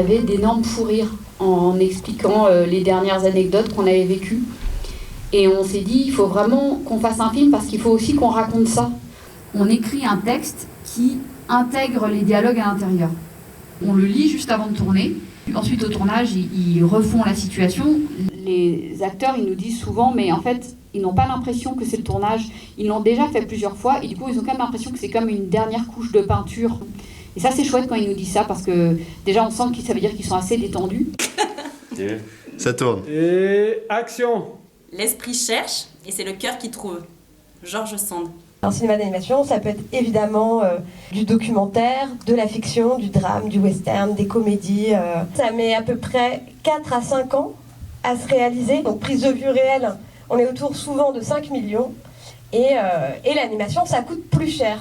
avait d'énormes fous rires en expliquant les dernières anecdotes qu'on avait vécues. Et on s'est dit, il faut vraiment qu'on fasse un film parce qu'il faut aussi qu'on raconte ça. On écrit un texte qui intègre les dialogues à l'intérieur. On le lit juste avant de tourner. Ensuite, au tournage, ils refont la situation. Les acteurs, ils nous disent souvent, mais en fait, ils n'ont pas l'impression que c'est le tournage. Ils l'ont déjà fait plusieurs fois et du coup, ils ont quand même l'impression que c'est comme une dernière couche de peinture. Et ça, c'est chouette quand ils nous disent ça parce que déjà, on sent que ça veut dire qu'ils sont assez détendus. Ça tourne. Et action! L'esprit cherche et c'est le cœur qui trouve. Georges Sand. Un cinéma d'animation, ça peut être évidemment du documentaire, de la fiction, du drame, du western, des comédies. Ça met à peu près 4 à 5 ans à se réaliser. Donc prise de vue réelle, on est autour souvent de 5 millions. Et l'animation, ça coûte plus cher.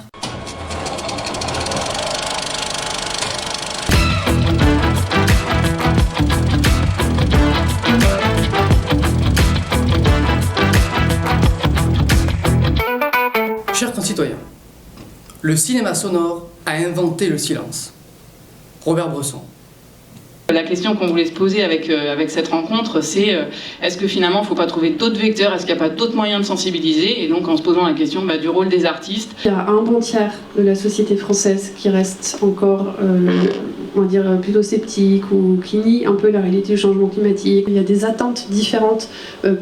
Chers concitoyens, le cinéma sonore a inventé le silence. Robert Bresson. La question qu'on voulait se poser avec cette rencontre, c'est est-ce que finalement il ne faut pas trouver d'autres vecteurs, est-ce qu'il n'y a pas d'autres moyens de sensibiliser? Et donc en se posant la question du rôle des artistes. Il y a un bon tiers de la société française qui reste encore, on va dire, plutôt sceptique ou qui nie un peu la réalité du changement climatique. Il y a des attentes différentes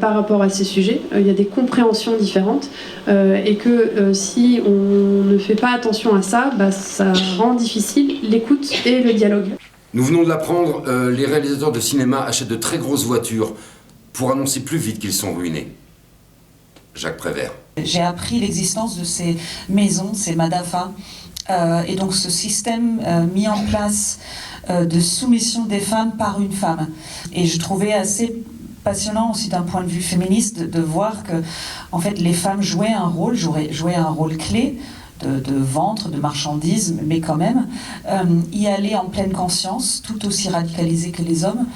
par rapport à ces sujets, il y a des compréhensions différentes et que si on ne fait pas attention à ça, ça rend difficile l'écoute et le dialogue. Nous venons de l'apprendre, les réalisateurs de cinéma achètent de très grosses voitures pour annoncer plus vite qu'ils sont ruinés. Jacques Prévert. J'ai appris l'existence de ces maisons, ces MADAFA, et donc ce système mis en place de soumission des femmes par une femme. Et je trouvais assez passionnant aussi d'un point de vue féministe de voir que en fait, les femmes jouaient un rôle clé, de ventre, de marchandises, mais quand même, y aller en pleine conscience, tout aussi radicalisé que les hommes,